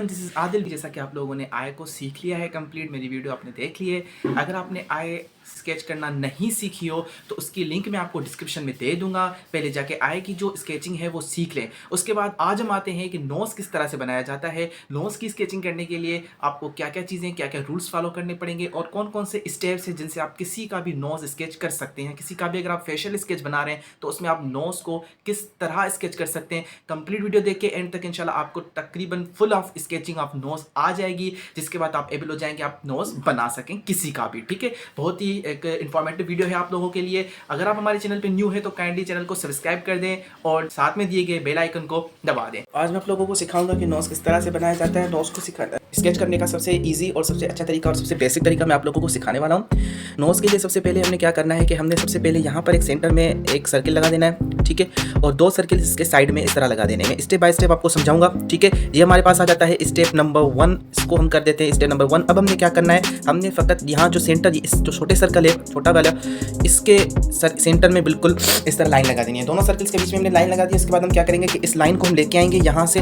Everyone, this is Adil. जैसा कि आप लोगों ने आय को सीख लिया है कंप्लीट, मेरी वीडियो आपने देख ली है। अगर आपने आय स्केच करना नहीं सीखी हो तो उसकी लिंक मैं आपको डिस्क्रिप्शन में दे दूंगा। पहले जाके आय की जो स्केचिंग है वो सीख लें। उसके बाद आज हम आते हैं कि नोज़ किस तरह से बनाया जाता है। नोज़ की स्केचिंग करने के लिए आपको क्या क्या चीज़ें, क्या क्या रूल्स फॉलो करने पड़ेंगे और कौन कौन से स्टेप्स हैं जिनसे आप किसी का भी नोज़ स्केच कर सकते हैं। किसी का भी अगर आप फेशियल स्केच बना रहे हैं तो उसमें आप नोज़ को किस तरह स्केच कर सकते हैं। कंप्लीट वीडियो देख के एंड तक इंशाल्लाह आपको तकरीबन full of sketching of nose आ जाएगी, जिसके बाद आप एबल हो जाएंगे आप नोज़ बना सकें किसी का भी। ठीक है, बहुत ही एक इंफॉर्मेटिव वीडियो है आप लोगों के लिए। अगर आप हमारे चैनल पे न्यू है तो काइंडली चैनल को सब्सक्राइब कर दें और साथ में दिए गए बेल आइकन को दबा दें। आज मैं आप लोगों को सिखाऊंगा कि नोज़ किस तरह से बनाया जाता है। नोज़ को सिखाता है स्केच करने का सबसे इजी और सबसे अच्छा तरीका और सबसे बेसिक तरीका मैं आप लोगों को सिखाने वाला हूँ। नोज़ के लिए सबसे पहले हमने क्या करना है कि हमने सबसे पहले यहाँ पर एक सेंटर में एक सर्किल लगा देना है, ठीक है, और दो सर्किल इसके साइड में इस तरह लगा देने में। स्टेप बाय स्टेप आपको समझाऊंगा, ठीक है। ये हमारे पास आ जाता है स्टेप नंबर 1, इसको हम कर देते हैं स्टेप नंबर 1। अब हमने क्या करना है, हमने फ़कत यहाँ जो सेंटर, इस जो छोटे सर्कल है, छोटा वाला, इसके सेंटर में बिल्कुल इस तरह लाइन लगा देनी है। दोनों सर्कल्स के बीच में हमने लाइन लगा दी। इसके बाद हम क्या करेंगे कि इस लाइन को हम लेके आएंगे यहाँ से,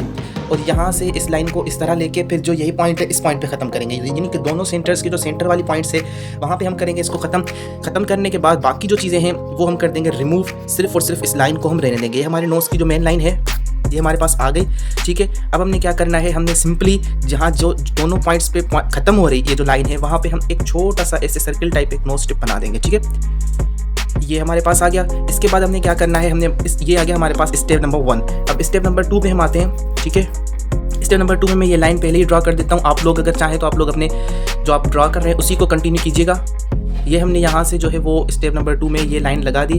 और यहाँ से इस लाइन को इस तरह लेके फिर जो यही पॉइंट है इस पॉइंट पे ख़त्म करेंगे। यानी कि दोनों सेंटर्स के जो सेंटर वाली पॉइंट्स है वहाँ पे हम करेंगे इसको ख़त्म करने के बाद बाकी जो चीज़ें हैं वो हम कर देंगे रिमूव। सिर्फ और सिर्फ इस लाइन को हम रहने देंगे। ये हमारे नोज़ की जो मेन लाइन है ये हमारे पास आ गई, ठीक है। अब हमने क्या करना है, हमने सिंपली जहाँ जो दोनों पॉइंट्स पे ख़त्म हो रही ये जो लाइन है वहाँ पे हम एक छोटा सा ऐसे सर्किल टाइप एक नोज़ टिप बना देंगे, ठीक है। ये हमारे पास आ गया। इसके बाद हमने क्या करना है, ये आ गया हमारे पास स्टेप नंबर 1। अब स्टेप नंबर 2 पे हम आते हैं, ठीक है। स्टेप नंबर 2 में मैं ये लाइन पहले ही ड्रॉ कर देता हूँ। आप लोग अगर चाहें तो आप लोग अपने जो आप ड्रॉ कर रहे हैं उसी को कंटिन्यू कीजिएगा। ये हमने यहाँ से जो है वो स्टेप नंबर 2 में ये लाइन लगा दी,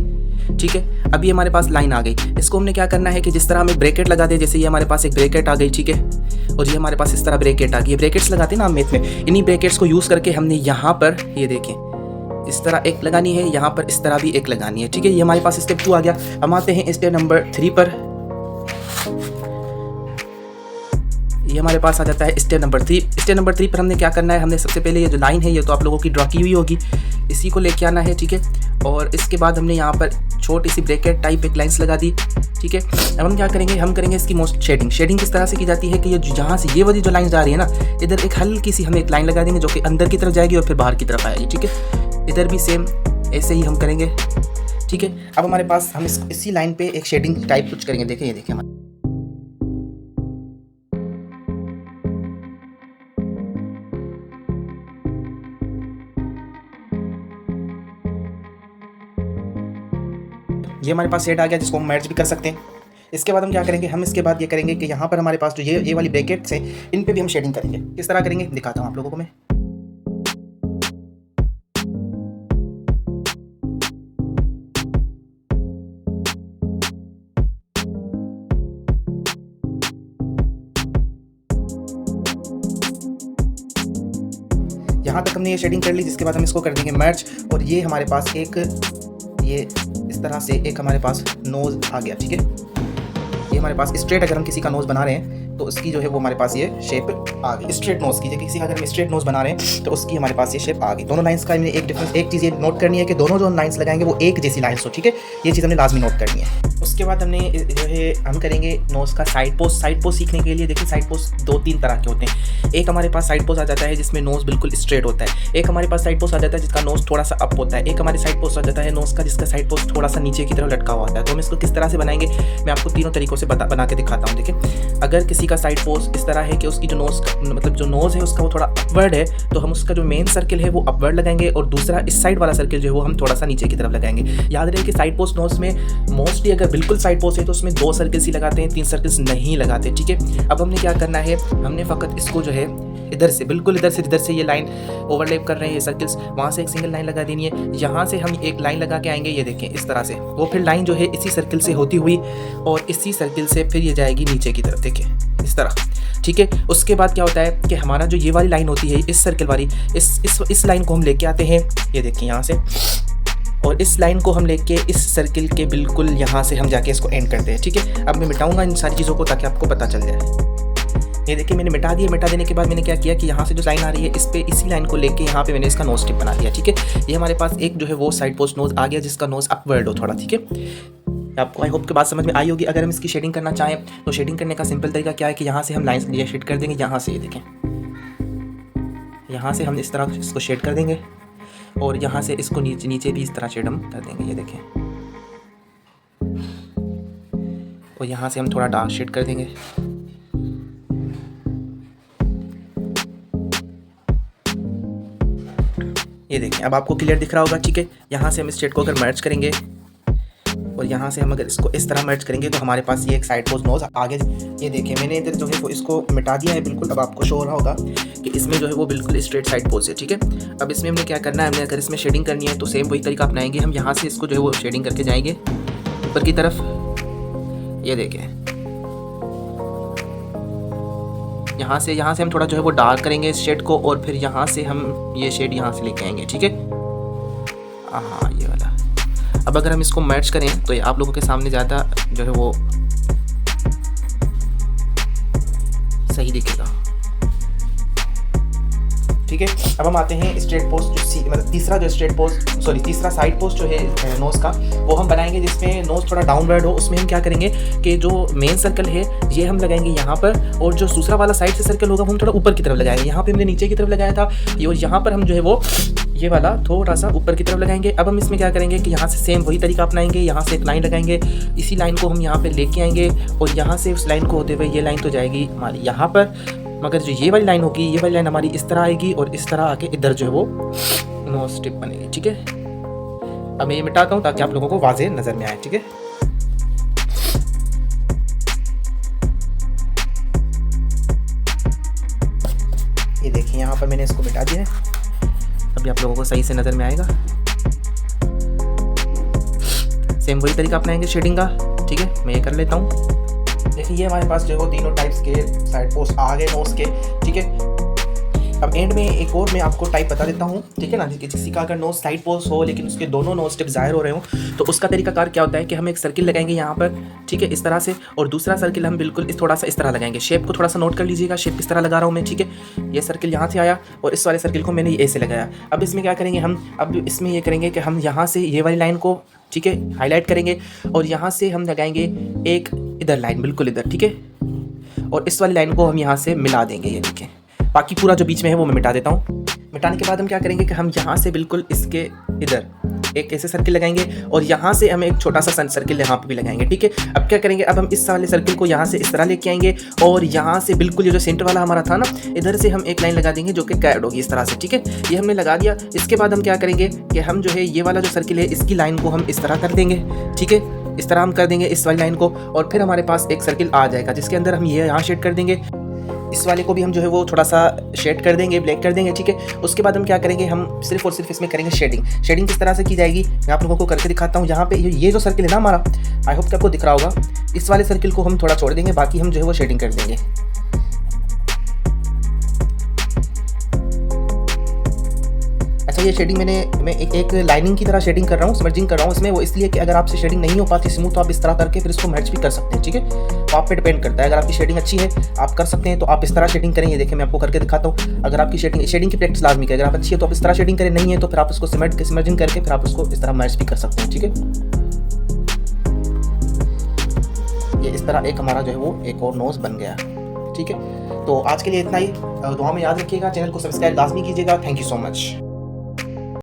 ठीक है। अभी हमारे पास लाइन आ गई। इसको हमने क्या करना है कि जिस तरह हमें ब्रैकेट लगा दे, जैसे ये हमारे पास एक ब्रैकेट आ गई, ठीक है, और ये हमारे पास इस तरह ब्रैकेट आ गई। ब्रैकेट्स लगाते हैं ना हम मैथ में, इन्हीं ब्रैकेट्स को यूज़ करके हमने यहाँ पर ये देखें इस तरह एक लगानी है, यहाँ पर इस तरह भी एक लगानी है, ठीक है। ये हमारे पास स्टेप 2 आ गया। हम आते हैं स्टेप नंबर 3 पर। ये हमारे पास आ जाता है स्टेप नंबर 3। स्टेप नंबर 3 पर हमने क्या करना है, हमने सबसे पहले ये जो लाइन है ये तो आप लोगों की ड्रॉ की हुई होगी, इसी को लेके आना है, ठीक है। और इसके बाद हमने यहाँ पर छोटी सी ब्रैकेट टाइप एक लाइन्स लगा दी, ठीक है। अब हम क्या करेंगे, हम करेंगे इसकी मोस्ट शेडिंग किस तरह से की जाती है कि ये जहाँ से ये वाली जो लाइन जा रही है ना, इधर एक हल्की सी हम एक लाइन लगा देंगे जो कि अंदर की तरफ जाएगी और फिर बाहर की तरफ आएगी, ठीक है। इधर भी सेम ऐसे ही हम करेंगे, ठीक है। अब हमारे पास हम इसी लाइन पे एक शेडिंग टाइप कुछ करेंगे। देखें, ये देखें, ये हमारे पास शेड आ गया जिसको हम मर्ज भी कर सकते हैं। इसके बाद हम क्या करेंगे, हम इसके बाद ये करेंगे कि यहाँ पर हमारे पास जो ये वाली ब्रैकेट्स हैं इन पे भी हम शेडिंग करेंगे। किस तरह करेंगे दिखाता हूँ आप लोगों को मैं। यहाँ तक हमने ये शेडिंग कर ली, जिसके बाद हम इसको कर देंगे मर्ज। और ये हमारे पास एक ये इस तरह से एक हमारे पास नोज़ आ गया, ठीक है। ये हमारे पास स्ट्रेट, अगर हम किसी का नोज़ बना रहे हैं तो उसकी जो है वो हमारे पास ये शेप आ गई स्ट्रेट नोज़ की। किसी का अगर हम स्ट्रेट नोज़ बना रहे हैं तो उसकी हमारे पास ये शेप आ गई। दोनों लाइंस का एक डिफरेंस, एक चीज़ ये नोट करनी है कि दोनों जो लाइंस लगाएंगे वो एक जैसी लाइंस हो, ठीक है। ये चीज़ हमने लाजमी नोट करनी है। उसके बाद हमने जो है हम करेंगे नोज़ का साइड पोज सीखने के लिए। देखिए, साइड पोज 2-3 तरह के होते हैं। एक हमारे पास साइड पोज आ जाता है जिसमें नोज़ बिल्कुल स्ट्रेट होता है। एक हमारे पास साइड पोज आ जाता है जिसका नोज़ थोड़ा सा अप होता है। एक हमारे साइड पोज आ जाता है नोज़ का जिसका साइड पोज थोड़ा सा नीचे की तरफ लटका हुआ होता है। तो हम इसको किस तरह से बनाएंगे मैं आपको तीनों तरीकों से बना के दिखाता हूँ। देखिए, अगर किसी का साइड पोज इस तरह है कि उसकी जो नोज़ मतलब जो नोज़ है उसका वो थोड़ा अपवर्ड है, तो हम उसका जो मेन सर्किल है वो अपवर्ड लगाएंगे और दूसरा इस साइड वाला सर्किल जो है वो हम थोड़ा सा नीचे की तरफ लगाएंगे। याद रहे कि साइड पोज नोज़ में मोस्टली अगर बिल्कुल साइड पोज है तो उसमें 2 सर्किल्स ही लगाते हैं, 3 सर्किल्स नहीं लगाते, ठीक है। अब हमने क्या करना है, हमने फ़कत इसको जो है इधर से बिल्कुल इधर से ये लाइन ओवरलैप कर रहे हैं ये सर्किल्स, वहाँ से एक सिंगल लाइन लगा देनी है। यहाँ से हम एक लाइन लगा के आएंगे, ये देखें इस तरह से। वो फिर लाइन जो है इसी सर्किल से होती हुई और इसी सर्किल से फिर ये जाएगी नीचे की तरफ, देखिए इस तरह, ठीक है। उसके बाद क्या होता है कि हमारा जो ये वाली लाइन होती है इस सर्किल वाली, इस लाइन को हम लेके आते हैं, ये देखिए यहाँ से, और इस लाइन को हम लेके इस सर्किल के बिल्कुल यहाँ से हम जाके इसको एंड करते हैं, ठीक है। अब मैं मिटाऊंगा इन सारी चीज़ों को ताकि आपको पता चल जाए। ये देखिए मैंने मिटा दिया। मिटा देने के बाद मैंने क्या किया कि यहाँ से जो लाइन आ रही है इस पे इसी लाइन को लेके यहाँ पे मैंने इसका नोज़ टिप बना दिया, ठीक है। ये हमारे पास एक जो है वो साइड पोस्ट नोज़ आ गया जिसका नोज़ अपवर्ड हो थोड़ा, ठीक है। आपको आई होप की बात समझ में आई होगी। अगर हम इसकी शेडिंग करना चाहें तो शेडिंग करने का सिंपल तरीका क्या है कि यहाँ से हम लाइंस ये शेड कर देंगे, यहाँ से ये देखें, यहाँ से हम इस तरह इसको शेड कर देंगे और यहाँ से इसको नीचे नीचे भी इस तरह शेड हम कर देंगे, ये देखें। और यहाँ से हम थोड़ा डार्क शेड कर देंगे। ये देखें, अब आपको क्लियर दिख रहा होगा, ठीक है। यहाँ से हम इस शेड को अगर मर्ज करेंगे और यहाँ से हम अगर इसको इस तरह मर्ज करेंगे तो हमारे पास ये एक साइड पोज नोज आगे, ये देखें मैंने इधर जो है वो इसको मिटा दिया है बिल्कुल। अब आपको शो हो रहा होगा कि इसमें जो है वो बिल्कुल स्ट्रेट साइड पोज है, ठीक है। अब इसमें हमने क्या करना है, हमने अगर इसमें शेडिंग करनी है तो सेम वही तरीका अपनाएंगे। हम यहाँ से इसको जो है वो शेडिंग करके जाएंगे ऊपर की तरफ, ये देखें। यहाँ से हम थोड़ा जो है वो डार्क करेंगे इस शेड को और फिर यहाँ से हम ये शेड यहाँ से लेके आएंगे, ठीक है। हाँ, ये वाला। अब अगर हम इसको मैच करें तो ये आप लोगों के सामने ज़्यादा जो है वो सही दिखेगा, ठीक है। अब हम आते हैं स्ट्रेट पोस्ट, मतलब तीसरा साइड पोस्ट जो है नोज़ का, वो हम बनाएंगे जिसमें नोज़ थोड़ा डाउनवर्ड हो। उसमें हम क्या करेंगे कि जो मेन सर्कल है ये हम लगाएंगे यहाँ पर, और जो दूसरा वाला साइड से सर्कल होगा वो हम थोड़ा ऊपर की तरफ लगाएंगे। यहाँ पे हमने नीचे की तरफ लगाया था और यहाँ पर हम जो है वो ये वाला थोड़ा सा ऊपर की तरफ लगाएंगे। अब हम इसमें क्या करेंगे कि यहाँ से सेम वही तरीका अपनाएंगे। यहाँ से एक लाइन लगाएंगे, इसी लाइन को हम यहाँ पे लेके आएंगे और यहाँ से उस लाइन को होते हुए ये लाइन तो जाएगी हमारी यहाँ पर, मगर जो ये वाली लाइन होगी, ये वाली लाइन हमारी इस तरह आएगी और इस तरह आके इधर जो है वो नोज टिप बनेगी, ठीक है। अब मैं ये मिटाता हूँ ताकि आप लोगों को वाज़ेह नज़र में आए, ठीक है। ये देखिए यहाँ पर मैंने इसको मिटा दिया है, अभी आप लोगों को सही से नज़र में आएगा। सेम वही तरीका अपनाएंगे शेडिंग का, ठीक है। मैं ये कर लेता हूँ। देखिए ये हमारे पास जो है वो तीनों टाइप्स के साइड पोस्ट आ गए नोज़ के, ठीक है। अब एंड में एक और मैं आपको टाइप बता देता हूँ, ठीक है ना, कि किसी का अगर नोज़ साइड पोस्ट हो लेकिन उसके दोनों नोज़ टिप ज़ाहिर हो रहे हो तो उसका तरीकाकार क्या होता है कि हम एक सर्किल लगाएंगे यहाँ पर, ठीक है, इस तरह से, और दूसरा सर्किल हम बिल्कुल थोड़ा सा इस तरह लगाएंगे। शेप को थोड़ा सा नोट कर लीजिएगा, शेप किस तरह लगा रहा हूँ मैं, ठीक है। ये सर्किल यहाँ से आया और इस वाले सर्किल को मैंने ऐसे लगाया। अब इसमें क्या करेंगे हम, अब इसमें ये करेंगे कि हम यहाँ से ये वाली लाइन को, ठीक है, हाईलाइट करेंगे और यहाँ से हम लगाएंगे एक इधर लाइन, बिल्कुल इधर, ठीक है, और इस वाली लाइन को हम यहाँ से मिला देंगे, ये देखें। बाकी पूरा जो बीच में है वो मैं मिटा देता हूँ। मिटाने के बाद हम क्या करेंगे कि हम यहाँ से बिल्कुल इसके इधर एक ऐसे सर्किल लगाएंगे और यहाँ से हम एक छोटा सा सर्किल यहाँ पे भी लगाएंगे, ठीक है। अब क्या करेंगे, अब हम इस वाले सर्किल को यहाँ से इस तरह लेके आएंगे और यहाँ से बिल्कुल ये जो सेंटर वाला हमारा था ना, इधर से हम एक लाइन लगा देंगे जो कि कैड होगी इस तरह से, ठीक है। ये हमने लगा दिया। इसके बाद हम क्या करेंगे कि हम जो है ये वाला जो सर्किल है इसकी लाइन को हम इस तरह कर देंगे, ठीक है, इस तरह हम कर देंगे इस वाली लाइन को, और फिर हमारे पास एक सर्किल आ जाएगा जिसके अंदर हम ये यहाँ शेड कर देंगे। इस वाले को भी हम जो है वो थोड़ा सा शेड कर देंगे, ब्लैक कर देंगे, ठीक है। उसके बाद हम क्या करेंगे, हम सिर्फ और सिर्फ इसमें करेंगे शेडिंग। शेडिंग किस तरह से की जाएगी मैं आप लोगों को करके दिखाता हूँ। यहाँ पे ये जो सर्किल है ना हमारा, आई होप कि आपको दिख रहा होगा, इस वाले सर्किल को हम थोड़ा छोड़ देंगे, बाकी हम जो है वो शेडिंग कर देंगे। अच्छा, ये शेडिंग मैं एक लाइनिंग की तरह शेडिंग कर रहा हूँ, स्मर्जिंग कर रहा हूँ इसमें, वो इसलिए कि अगर आपसे शेडिंग नहीं हो पाती स्मूथ तो आप इस तरह करके फिर इसको मैच भी कर सकते हैं, ठीक है। तो आप पे डिपेंड करता है, अगर आपकी शेडिंग अच्छी है आप कर सकते हैं तो आप इस तरह शेडिंग करें। ये देखिए मैं आपको करके दिखाता हूँ। अगर आपकी शेडिंग की प्रैक्टिस लाजमी है, अगर आप अच्छी है तो आप इस तरह शेडिंग करें, नहीं है तो फिर आप उसको स्मर्जिंग करके फिर आप उसको इस तरह मैच भी कर सकते हैं, ठीक है। ये इस तरह एक हमारा जो है वो एक और नोज बन गया, ठीक है। तो आज के लिए इतना ही। दुआ में याद रखिएगा, चैनल को सब्सक्राइब लाजमी कीजिएगा। Thank you so much.